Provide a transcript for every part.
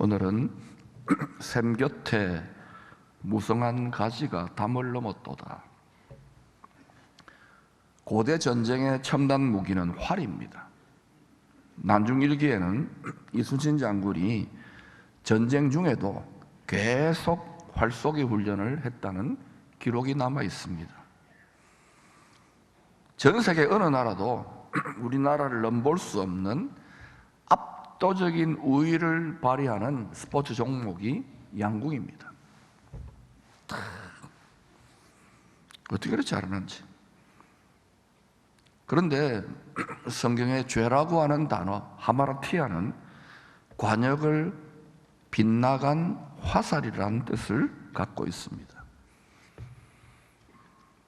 오늘은 샘 곁에 무성한 가지가 담을 넘었도다. 고대 전쟁의 첨단 무기는 활입니다. 난중일기에는 이순신 장군이 전쟁 중에도 계속 활쏘기 훈련을 했다는 기록이 남아 있습니다. 전 세계 어느 나라도 우리나라를 넘볼 수 없는 압도적인 우위를 발휘하는 스포츠 종목이 양궁입니다. 어떻게 그렇지 않았는지. 그런데 성경에 죄라고 하는 단어 하마르티아는 관역을 빗나간 화살이라는 뜻을 갖고 있습니다.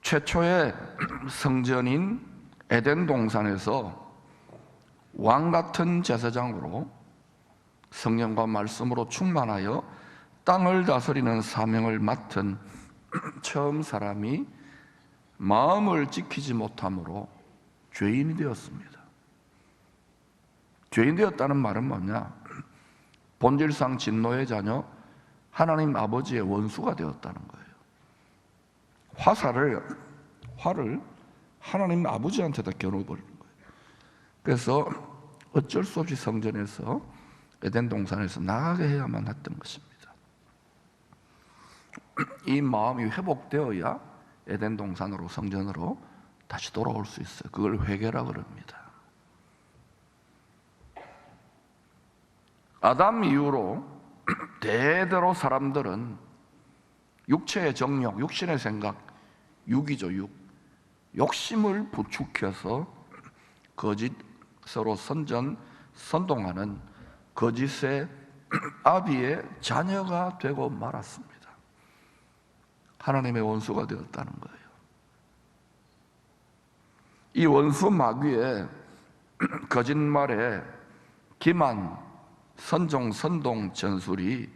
최초의 성전인 에덴 동산에서 왕 같은 제사장으로 성령과 말씀으로 충만하여 땅을 다스리는 사명을 맡은 처음 사람이 마음을 지키지 못함으로 죄인이 되었습니다. 죄인 되었다는 말은 뭐냐? 본질상 진노의 자녀, 하나님 아버지의 원수가 되었다는 거예요. 활을 하나님 아버지한테다 겨눠버리는 거예요. 그래서 어쩔 수 없이 성전에서 에덴 동산에서 나가게 해야만 했던 것입니다. 이 마음이 회복되어야 에덴 동산으로 성전으로 다시 돌아올 수 있어요. 그걸 회개라고 그럽니다. 아담 이후로 대대로 사람들은 육체의 정욕, 육신의 생각, 육이죠, 욕심을 부추겨서 거짓으로 선동하는 거짓의 아비의 자녀가 되고 말았습니다. 하나님의 원수가 되었다는 거예요. 이 원수 마귀의 거짓말에 기만, 선종, 선동 전술이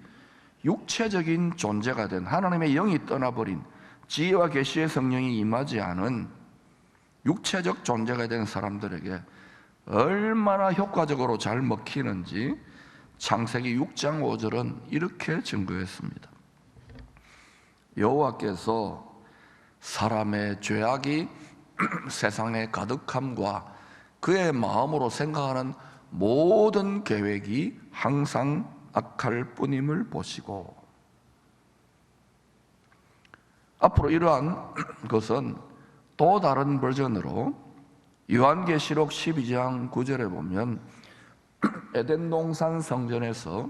육체적인 존재가 된 하나님의 영이 떠나버린 지혜와 계시의 성령이 임하지 않은 육체적 존재가 된 사람들에게 얼마나 효과적으로 잘 먹히는지 창세기 6장 5절은 이렇게 증거했습니다. 여호와께서 사람의 죄악이 세상에 가득함과 그의 마음으로 생각하는 모든 계획이 항상 악할 뿐임을 보시고, 앞으로 이러한 것은 또 다른 버전으로 요한계시록 12장 9절에 보면 에덴 동산 성전에서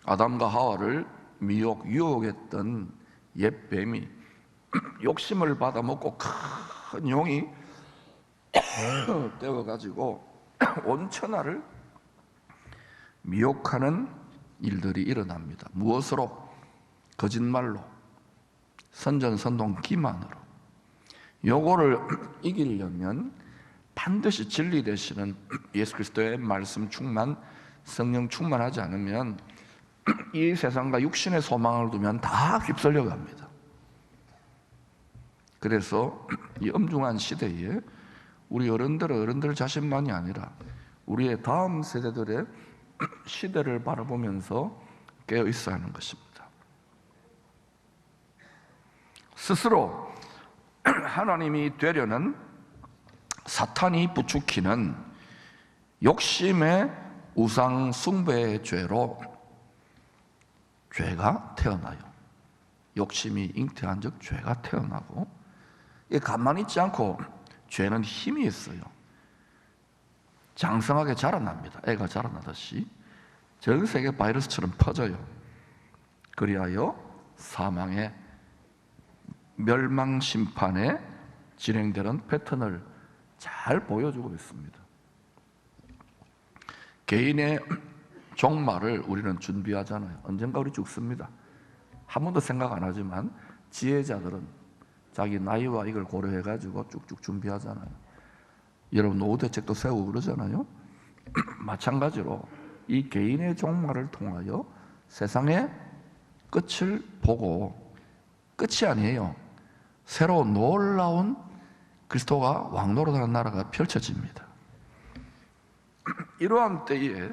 아담과 하와를 유혹했던 옛 뱀이 욕심을 받아먹고 큰 용이 떼어가지고 온 천하를 미혹하는 일들이 일어납니다. 무엇으로? 거짓말로, 선전선동 기만으로. 요거를 이기려면 반드시 진리 되시는 예수 그리스도의 말씀 충만, 성령 충만하지 않으면 이 세상과 육신의 소망을 두면 다 휩쓸려 갑니다. 그래서 이 엄중한 시대에 우리 어른들 자신만이 아니라 우리의 다음 세대들의 시대를 바라보면서 깨어 있어야 하는 것입니다. 스스로 하나님이 되려는 사탄이 부추기는 욕심의 우상 숭배의 죄로 죄가 태어나요. 욕심이 잉태한 즉 죄가 태어나고, 가만히 있지 않고 죄는 힘이 있어요. 장성하게 자라납니다. 애가 자라나듯이 전 세계 바이러스처럼 퍼져요. 그리하여 사망의 멸망 심판에 진행되는 패턴을 잘 보여주고 있습니다. 개인의 종말을 우리는 준비하잖아요. 언젠가 우리 죽습니다. 한 번도 생각 안 하지만 지혜자들은 자기 나이와 이걸 고려해가지고 쭉쭉 준비하잖아요. 여러분 노후 대책도 세우고 그러잖아요. 마찬가지로 이 개인의 종말을 통하여 세상의 끝을 보고, 끝이 아니에요. 새로운 놀라운 그리스도가 왕노릇하는 나라가 펼쳐집니다. 이러한 때에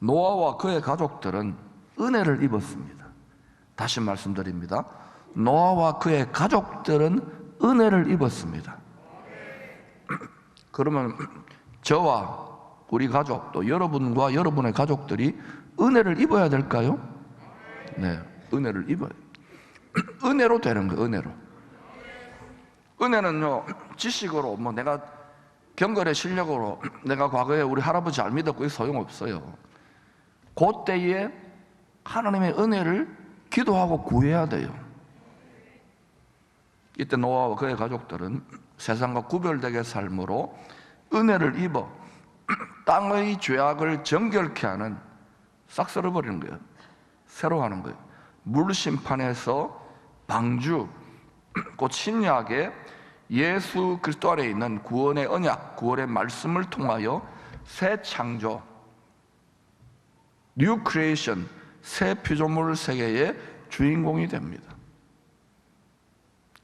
노아와 그의 가족들은 은혜를 입었습니다. 다시 말씀드립니다. 노아와 그의 가족들은 은혜를 입었습니다. 그러면 저와 우리 가족, 또 여러분과 여러분의 가족들이 은혜를 입어야 될까요? 네, 은혜를 입어요. 은혜로 되는 거예요. 은혜로. 은혜는요, 지식으로, 내가 경건의 실력으로 내가 과거에 우리 할아버지 잘 믿었고 소용없어요. 그때에 하나님의 은혜를 기도하고 구해야 돼요. 이때 노아와 그의 가족들은 세상과 구별되게 삶으로 은혜를 입어 땅의 죄악을 정결케 하는, 싹 썰어버리는 거예요. 새로 하는 거예요. 물심판에서 방주, 곧 신약의 예수 그리스도 안에 있는 구원의 언약, 구원의 말씀을 통하여 새 창조, 뉴 크리에이션, 새 피조물 세계의 주인공이 됩니다.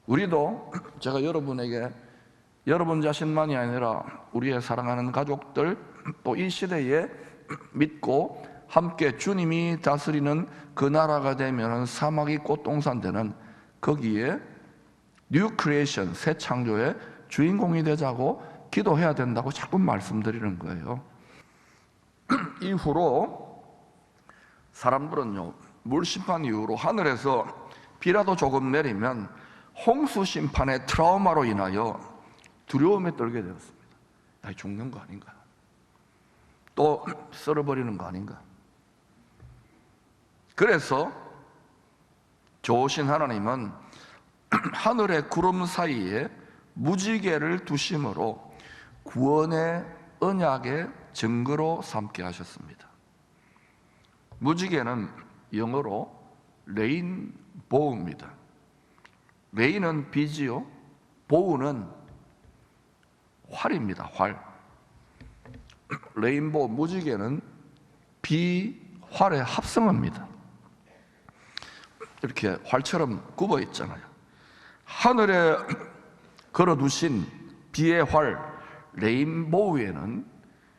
우리도 제가 여러분에게 여러분 자신만이 아니라 우리의 사랑하는 가족들, 또 이 시대에 믿고 함께 주님이 다스리는 그 나라가 되면 사막이 꽃동산 되는 거기에 뉴 크리에이션, 새 창조의 주인공이 되자고 기도해야 된다고 자꾸 말씀드리는 거예요. 이후로 사람들은요, 물심판 이후로 하늘에서 비라도 조금 내리면 홍수 심판의 트라우마로 인하여 두려움에 떨게 되었습니다. 나 죽는 거 아닌가? 또 썰어버리는 거 아닌가? 그래서 좋으신 하나님은 하늘의 구름 사이에 무지개를 두심으로 구원의 언약의 증거로 삼게 하셨습니다. 무지개는 영어로 레인보우입니다. 레인은 비지요, 보우는 활입니다. 활. 레인보우, 무지개는 비, 활의 합성어입니다. 이렇게 활처럼 굽어 있잖아요. 하늘에 걸어두신 비의 활, 레인보우에는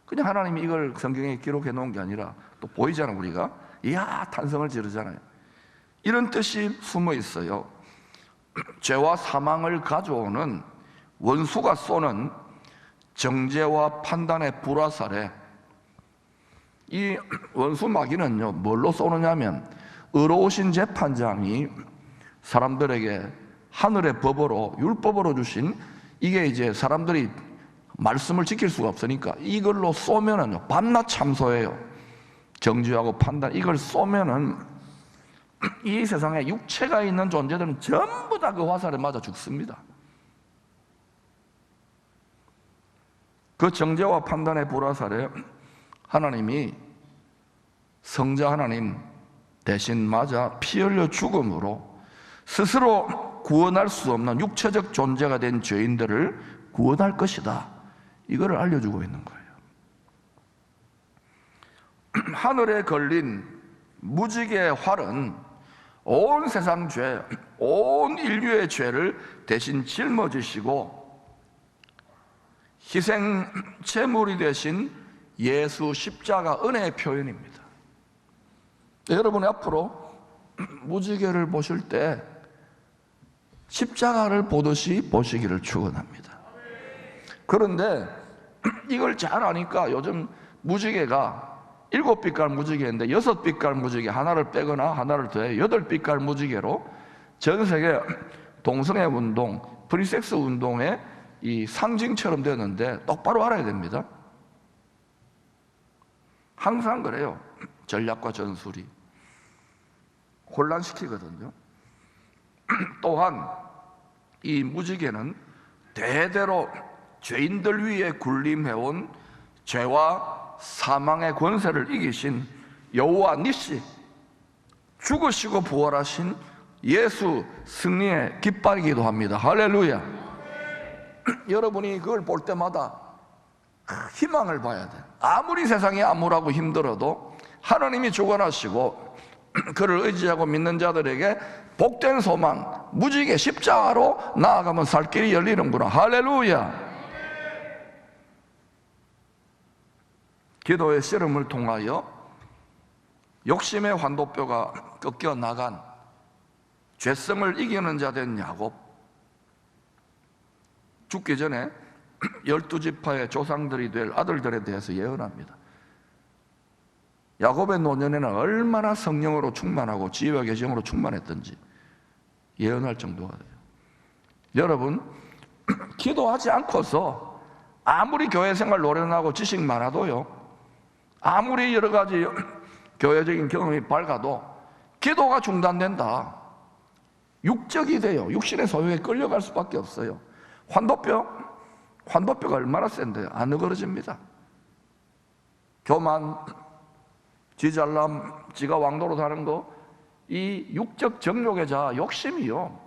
그냥 하나님이 이걸 성경에 기록해 놓은 게 아니라 또 보이잖아요. 우리가 이야 탄성을 지르잖아요. 이런 뜻이 숨어 있어요. 죄와 사망을 가져오는 원수가 쏘는 정죄와 판단의 불화살에, 이 원수 마귀는요 뭘로 쏘느냐면 의로우신 재판장이 사람들에게 하늘의 법으로, 율법으로 주신, 이게 이제 사람들이 말씀을 지킬 수가 없으니까 이걸로 쏘면은요 밤낮 참소해요. 정죄하고 판단, 이걸 쏘면은 이 세상에 육체가 있는 존재들은 전부 다 그 화살에 맞아 죽습니다. 그 정죄와 판단의 불화살에 하나님이, 성자 하나님 대신 맞아 피 흘려 죽음으로 스스로 구원할 수 없는 육체적 존재가 된 죄인들을 구원할 것이다, 이거를 알려주고 있는 거예요. 하늘에 걸린 무지개의 활은 온 세상 죄, 온 인류의 죄를 대신 짊어지시고 희생 제물이 되신 예수 십자가 은혜의 표현입니다. 여러분이 앞으로 무지개를 보실 때 십자가를 보듯이 보시기를 축원합니다. 그런데 이걸 잘 아니까 요즘 무지개가 7빛깔 무지개인데 6빛깔 무지개 하나를 빼거나 하나를 더해 8빛깔 무지개로 전 세계 동성애 운동, 프리섹스 운동의 이 상징처럼 되었는데 똑바로 알아야 됩니다. 항상 그래요. 전략과 전술이 혼란시키거든요. 또한 이 무지개는 대대로 죄인들 위에 군림해온 죄와 사망의 권세를 이기신 여호와 니시, 죽으시고 부활하신 예수 승리의 깃발이기도 합니다. 할렐루야. 여러분이 그걸 볼 때마다 희망을 봐야 돼. 아무리 세상이 암울하고 힘들어도 하나님이 주관하시고 그를 의지하고 믿는 자들에게 복된 소망, 무지개 십자가로 나아가면 살 길이 열리는구나. 할렐루야. 기도의 씨름을 통하여 욕심의 환도뼈가 꺾여 나간 죄성을 이기는 자 된 야곱, 죽기 전에 12지파의 조상들이 될 아들들에 대해서 예언합니다. 야곱의 노년에는 얼마나 성령으로 충만하고 지혜와 계시로 충만했던지 예언할 정도가 돼요. 여러분, 기도하지 않고서 아무리 교회 생활 노련하고 지식 많아도요, 아무리 여러 가지 교회적인 경험이 밝아도 기도가 중단된다. 육적이 돼요. 육신의 소유에 끌려갈 수밖에 없어요. 환도뼈가 얼마나 센데요. 안 어그러집니다. 교만, 지잘남, 지가 왕도로 사는 거, 이 육적 정욕의 자, 욕심이요,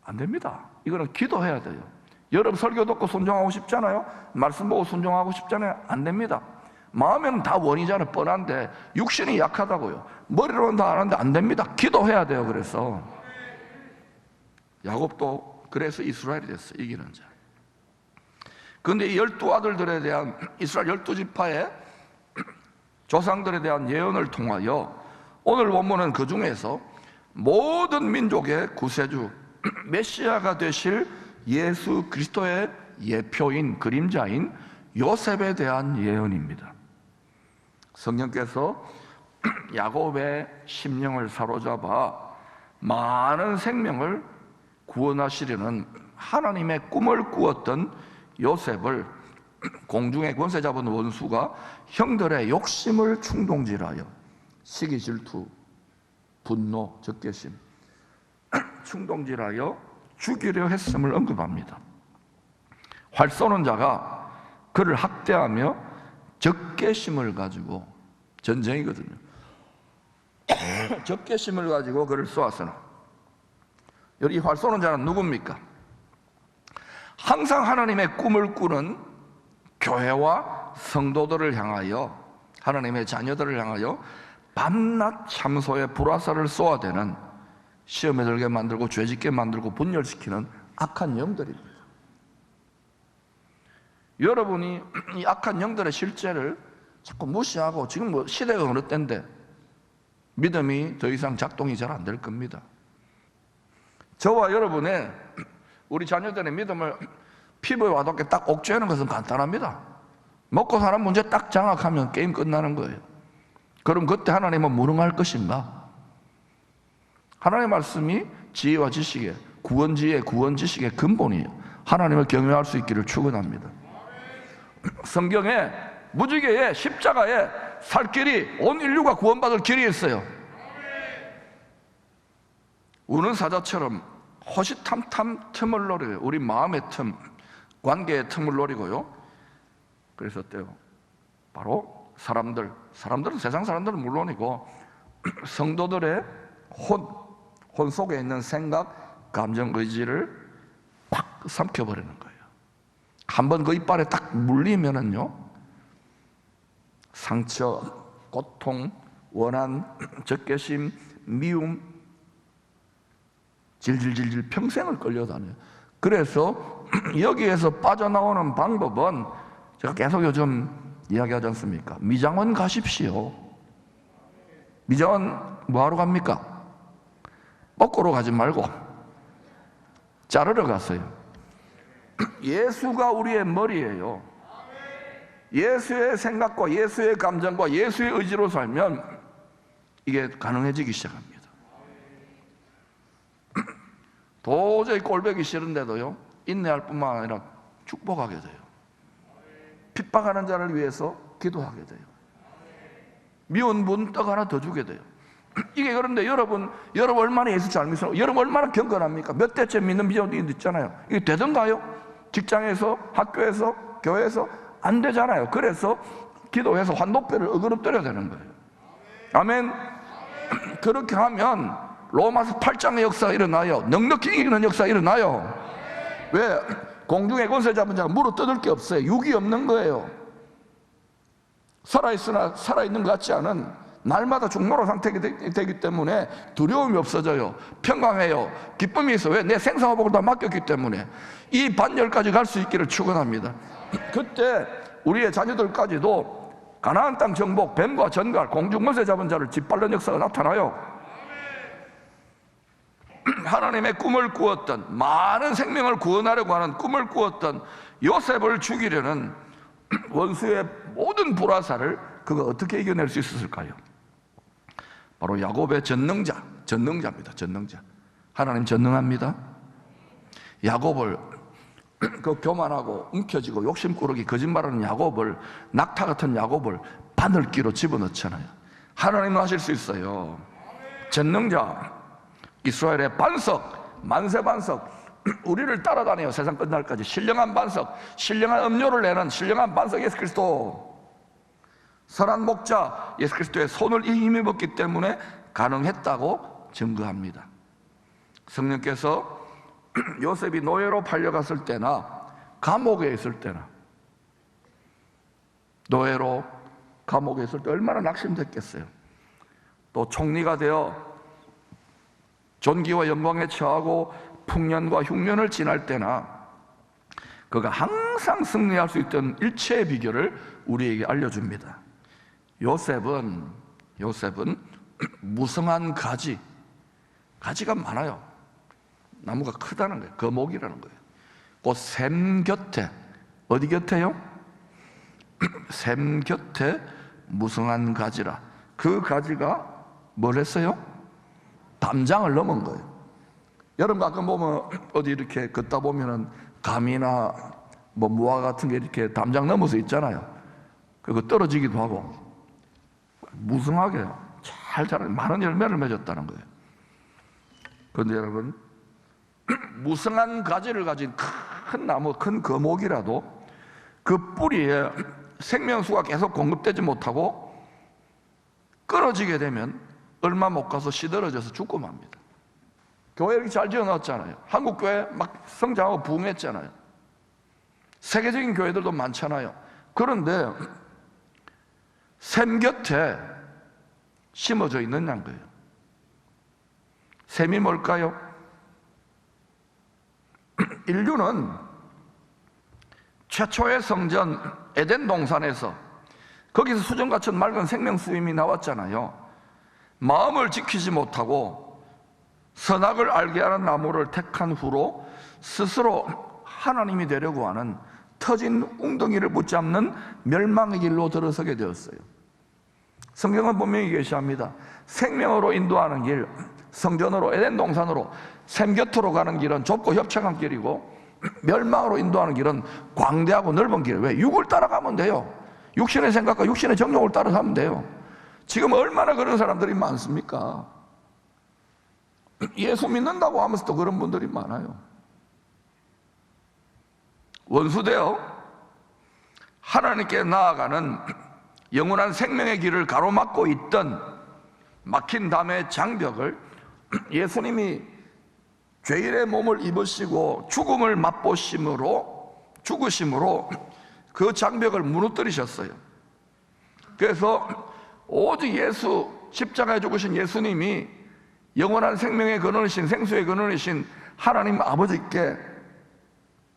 안 됩니다. 이거는 기도해야 돼요. 여러분 설교 듣고 순종하고 싶잖아요. 말씀 보고 순종하고 싶잖아요. 안 됩니다. 마음에는 다 원이잖아요. 뻔한데 육신이 약하다고요. 머리로는 다 아는데 안 됩니다. 기도해야 돼요. 그래서 야곱도 그래서 이스라엘이 됐어요. 이기는 자. 그런데 이 12아들들에 대한 이스라엘 12지파의 조상들에 대한 예언을 통하여 오늘 본문은 그 중에서 모든 민족의 구세주 메시아가 되실 예수 그리스도의 예표인, 그림자인 요셉에 대한 예언입니다. 성령께서 야곱의 심령을 사로잡아 많은 생명을 구원하시려는 하나님의 꿈을 꾸었던 요셉을 공중의 권세 잡은 원수가 형들의 욕심을 충동질하여 시기, 질투, 분노, 적개심 충동질하여 죽이려 했음을 언급합니다. 활 쏘는 자가 그를 학대하며 적개심을 가지고, 전쟁이거든요, 적개심을 가지고 그를 쏘았으나, 여기 활 쏘는 자는 누굽니까? 항상 하나님의 꿈을 꾸는 교회와 성도들을 향하여, 하나님의 자녀들을 향하여 밤낮 참소의 불화살을 쏘아대는, 시험에 들게 만들고 죄짓게 만들고 분열시키는 악한 영들입니다. 여러분이 이 악한 영들의 실제를 자꾸 무시하고, 지금 뭐 시대가 어느 때인데 믿음이 더 이상 작동이 잘 안 될 겁니다. 저와 여러분의, 우리 자녀들의 믿음을 피부에 와닿게 딱 옥죄하는 것은 간단합니다. 먹고 사는 문제 딱 장악하면 게임 끝나는 거예요. 그럼 그때 하나님은 무능할 것인가? 하나님의 말씀이 지혜와 지식의, 구원지혜, 구원지식의 근본이에요. 하나님을 경외할 수 있기를 축원합니다. 성경에 무지개에 십자가에 살 길이, 온 인류가 구원받을 길이 있어요. 우는 사자처럼 호시탐탐 틈을 노려요. 우리 마음의 틈, 관계의 틈을 노리고요. 그래서 어때요? 바로 사람들은 세상 사람들은 물론이고 성도들의 혼 속에 있는 생각, 감정, 의지를 팍 삼켜버리는 거예요. 한번 그 이빨에 딱 물리면은요, 상처, 고통, 원한, 적개심, 미움, 질질질질 평생을 끌려다녀요. 그래서 여기에서 빠져나오는 방법은 제가 계속 요즘 이야기하지 않습니까? 미장원 가십시오. 미장원 뭐하러 갑니까? 먹으러 가지 말고 자르러 갔어요. 예수가 우리의 머리예요. 예수의 생각과 예수의 감정과 예수의 의지로 살면 이게 가능해지기 시작합니다. 도저히 꼴보기 싫은데도요, 인내할 뿐만 아니라 축복하게 돼요. 핍박하는 자를 위해서 기도하게 돼요. 미운 분 떡 하나 더 주게 돼요. 이게 그런데 여러분 얼마나 예수 잘 믿어요? 여러분 얼마나 경건합니까? 몇 대째 믿는 비전이 있잖아요. 이게 되던가요? 직장에서, 학교에서, 교회에서 안 되잖아요. 그래서 기도해서 환도뼈를 어그럽뜨려야 되는 거예요. 아멘. 그렇게 하면 로마서 8장의 역사가 일어나요. 넉넉히 이기는 역사가 일어나요. 왜? 공중의 권세 잡은 자가 물어 뜯을 게 없어요. 육이 없는 거예요. 살아있으나 살아있는 것 같지 않은, 날마다 중노로 상태가 되기 때문에 두려움이 없어져요. 평강해요. 기쁨이 있어. 왜? 내 생사화복을 다 맡겼기 때문에. 이 반열까지 갈 수 있기를 축원합니다. 그때 우리의 자녀들까지도 가나안 땅 정복, 뱀과 전갈, 공중권세 잡은 자를 짓밟는 역사가 나타나요. 하나님의 꿈을 꾸었던, 많은 생명을 구원하려고 하는 꿈을 꾸었던 요셉을 죽이려는 원수의 모든 불화살을 그가 어떻게 이겨낼 수 있었을까요? 바로 야곱의 전능자입니다. 전능자. 하나님 전능합니다. 야곱을, 그 교만하고 움켜쥐고 욕심꾸러기 거짓말하는 야곱을, 낙타 같은 야곱을 바늘기로 집어넣잖아요. 하나님은 하실 수 있어요. 전능자, 이스라엘의 반석, 만세 반석, 우리를 따라다녀요. 세상 끝날까지. 신령한 반석, 신령한 음료를 내는 신령한 반석 예수 그리스도. 선한 목자 예수 그리스도의 손을 힘입었기 때문에 가능했다고 증거합니다. 성령께서 요셉이 노예로 팔려갔을 때나 감옥에 있을 때나, 노예로 감옥에 있을 때 얼마나 낙심됐겠어요. 또 총리가 되어 존귀와 영광에 처하고 풍년과 흉년을 지날 때나 그가 항상 승리할 수 있던 일체의 비결을 우리에게 알려줍니다. 요셉은 무성한 가지가 많아요. 나무가 크다는 거예요. 거목이라는 거예요. 그 샘 곁에, 어디 곁에요? 샘 곁에 무성한 가지라. 그 가지가 뭘 했어요? 담장을 넘은 거예요. 여러분 가끔 보면 어디 이렇게 걷다 보면은 감이나 뭐 무화 같은 게 이렇게 담장 넘어서 있잖아요. 그거 떨어지기도 하고. 무성하게 잘 자라, 많은 열매를 맺었다는 거예요. 그런데 여러분, 무성한 가지를 가진 큰 나무, 큰 거목이라도 그 뿌리에 생명수가 계속 공급되지 못하고 끊어지게 되면 얼마 못 가서 시들어져서 죽고 맙니다. 교회 이렇게 잘 지어놨잖아요. 한국 교회 막 성장하고 부흥했잖아요. 세계적인 교회들도 많잖아요. 그런데 샘 곁에 심어져 있는 거예요. 샘이 뭘까요? 인류는 최초의 성전 에덴 동산에서, 거기서 수정 같은 맑은 생명 수임이 나왔잖아요. 마음을 지키지 못하고 선악을 알게 하는 나무를 택한 후로 스스로 하나님이 되려고 하는 터진 웅덩이를 붙잡는 멸망의 길로 들어서게 되었어요. 성경은 분명히 계시합니다. 생명으로 인도하는 길, 성전으로, 에덴 동산으로, 샘 곁으로 가는 길은 좁고 협착한 길이고, 멸망으로 인도하는 길은 광대하고 넓은 길. 왜? 육을 따라가면 돼요. 육신의 생각과 육신의 정욕을 따라가면 돼요. 지금 얼마나 그런 사람들이 많습니까? 예수 믿는다고 하면서 또 그런 분들이 많아요. 원수되어 하나님께 나아가는 영원한 생명의 길을 가로막고 있던 막힌 담의 장벽을 예수님이 죄인의 몸을 입으시고 죽음을 죽으심으로 그 장벽을 무너뜨리셨어요. 그래서 오직 십자가에 죽으신 예수님이 영원한 생명의 근원이신, 생수의 근원이신 하나님 아버지께,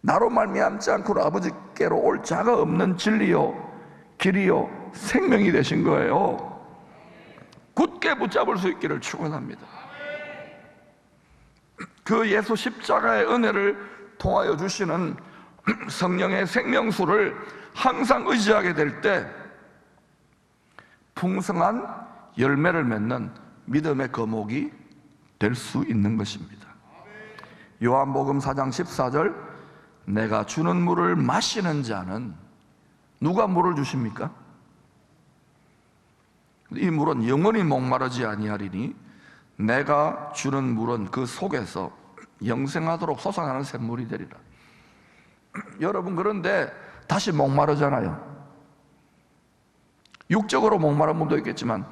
나로 말미암지 않고는 아버지께로 올 자가 없는 진리요 길이요 생명이 되신 거예요. 굳게 붙잡을 수 있기를 축원합니다. 그 예수 십자가의 은혜를 통하여 주시는 성령의 생명수를 항상 의지하게 될 때 풍성한 열매를 맺는 믿음의 거목이 될 수 있는 것입니다. 요한복음 4장 14절, 내가 주는 물을 마시는 자는, 누가 물을 주십니까? 이 물은 영원히 목마르지 아니하리니 내가 주는 물은 그 속에서 영생하도록 솟아나는 샘물이 되리라. 여러분, 그런데 다시 목마르잖아요. 육적으로 목마른 분도 있겠지만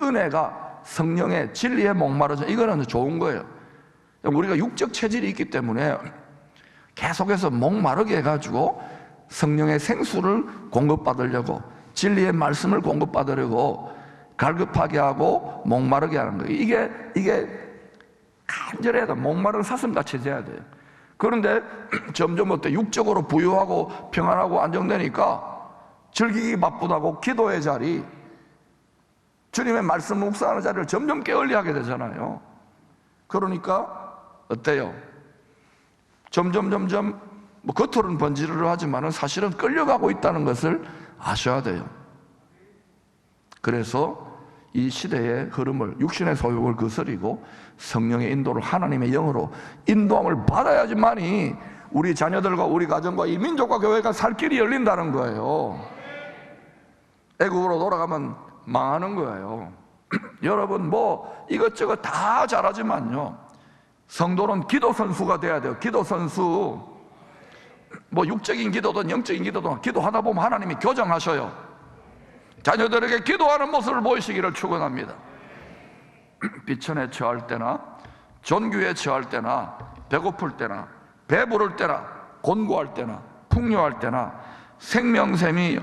은혜가, 성령의 진리에 목마르죠. 이거는 좋은 거예요. 우리가 육적 체질이 있기 때문에 계속해서 목마르게 해가지고 성령의 생수를 공급받으려고, 진리의 말씀을 공급받으려고 갈급하게 하고 목마르게 하는 거예요. 이게 간절해야 돼. 목마른 사슴같이 돼야 돼요. 그런데 점점 어때? 육적으로 부유하고 평안하고 안정되니까 즐기기 바쁘다고 기도의 자리, 주님의 말씀 묵상하는 자리를 점점 게을리하게 되잖아요. 그러니까 어때요? 점점 뭐 겉으로는 번지르르 하지만 사실은 끌려가고 있다는 것을 아셔야 돼요. 그래서 이 시대의 흐름을, 육신의 소욕을 거스리고 성령의 인도를, 하나님의 영으로 인도함을 받아야지만이 우리 자녀들과 우리 가정과 이 민족과 교회가 살 길이 열린다는 거예요. 애국으로 돌아가면 망하는 거예요. 여러분 뭐 이것저것 다 잘하지만요, 성도는 기도 선수가 돼야 돼요. 기도 선수. 뭐 육적인 기도든 영적인 기도든 기도하다 보면 하나님이 교정하셔요. 자녀들에게 기도하는 모습을 보이시기를 축원합니다. 비천에 처할 때나 존귀에 처할 때나 배고플 때나 배부를 때나 곤고할 때나 풍요할 때나 생명샘이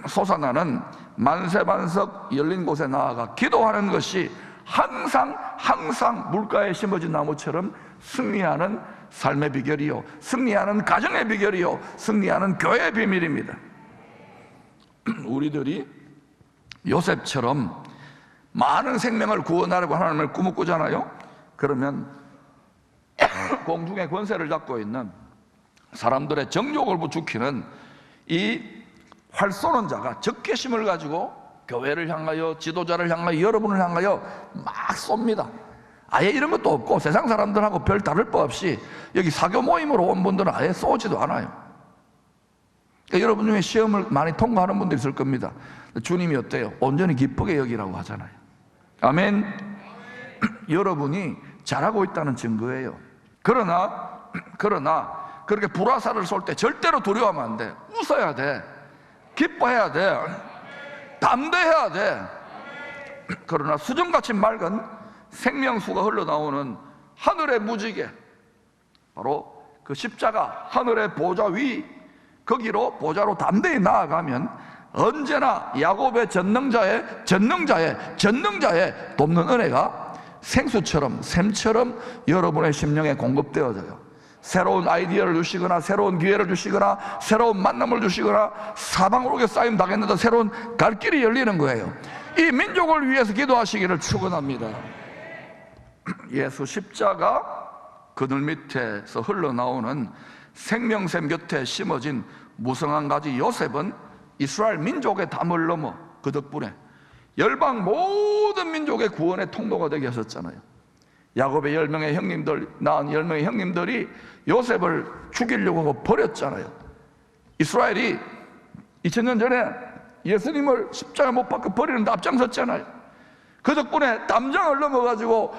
솟아나는 만세반석 열린 곳에 나아가 기도하는 것이 항상 물가에 심어진 나무처럼 승리하는 삶의 비결이요, 승리하는 가정의 비결이요, 승리하는 교회의 비밀입니다. 우리들이 요셉처럼 많은 생명을 구원하려고 하나님을 꿈꾸잖아요. 그러면 공중의 권세를 잡고 있는 사람들의 정욕을 부추기는 이 활 쏘는 자가 적개심을 가지고 교회를 향하여, 지도자를 향하여, 여러분을 향하여 막 쏩니다. 아예 이런 것도 없고 세상 사람들하고 별 다를 바 없이 여기 사교 모임으로 온 분들은 아예 쏘지도 않아요. 그러니까 여러분 중에 시험을 많이 통과하는 분들 있을 겁니다. 주님이 어때요? 온전히 기쁘게 여기라고 하잖아요. 아멘. 여러분이 잘하고 있다는 증거예요. 그러나 그렇게 불화살을 쏠 때 절대로 두려워하면 안 돼. 웃어야 돼. 기뻐해야 돼. 담대해야 돼. 그러나 수정같이 맑은 생명수가 흘러나오는 하늘의 무지개, 바로 그 십자가, 하늘의 보좌 위, 거기로 보좌로 담대히 나아가면 언제나 야곱의 전능자의 돕는 은혜가 생수처럼, 샘처럼 여러분의 심령에 공급되어져요. 새로운 아이디어를 주시거나 새로운 기회를 주시거나 새로운 만남을 주시거나 사방으로 쌓임 당했는데 새로운 갈 길이 열리는 거예요. 이 민족을 위해서 기도하시기를 축원합니다. 예수 십자가 그늘 밑에서 흘러나오는 생명샘 곁에 심어진 무성한 가지 요셉은 이스라엘 민족의 담을 넘어 그 덕분에 열방 모든 민족의 구원의 통로가 되게 하셨잖아요. 야곱의 10명의 형님들, 낳은 10명의 형님들이 요셉을 죽이려고 하고 버렸잖아요. 이스라엘이 2000년 전에 예수님을 십자가 못 박고 버리는데 앞장섰잖아요. 그 덕분에 담장을 넘어가지고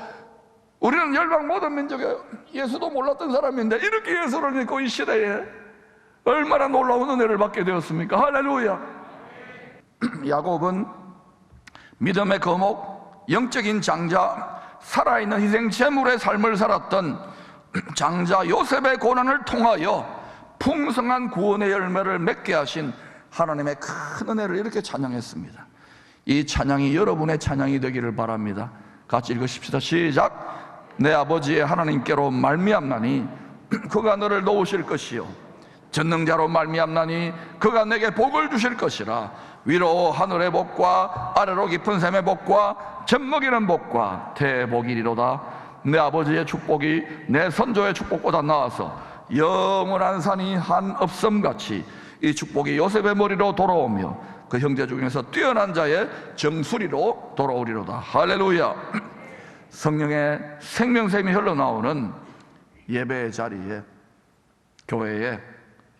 우리는 열방 모든 민족의 예수도 몰랐던 사람인데 이렇게 예수를 믿고 이 시대에 얼마나 놀라운 은혜를 받게 되었습니까? 할렐루야. 야곱은 믿음의 거목, 영적인 장자, 살아있는 희생 제물의 삶을 살았던 장자 요셉의 고난을 통하여 풍성한 구원의 열매를 맺게 하신 하나님의 큰 은혜를 이렇게 찬양했습니다. 이 찬양이 여러분의 찬양이 되기를 바랍니다. 같이 읽으십시다. 시작. 내 아버지의 하나님께로 말미암나니 그가 너를 도우실 것이요 전능자로 말미암나니 그가 내게 복을 주실 것이라. 위로 하늘의 복과 아래로 깊은 샘의 복과 젖먹이는 복과 대복이리로다. 내 아버지의 축복이 내 선조의 축복보다 나아서 영원한 산이 한 읍섬같이 이 축복이 요셉의 머리로 돌아오며 그 형제 중에서 뛰어난 자의 정수리로 돌아오리로다. 할렐루야. 성령의 생명샘이 흘러나오는 예배의 자리에, 교회에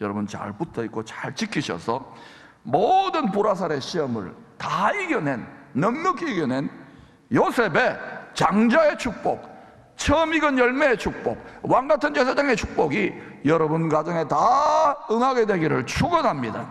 여러분 잘 붙어있고 잘 지키셔서 모든 불화살의 시험을 다 이겨낸, 넉넉히 이겨낸 요셉의 장자의 축복, 처음 익은 열매의 축복, 왕같은 제사장의 축복이 여러분 가정에 다 응하게 되기를 축원합니다.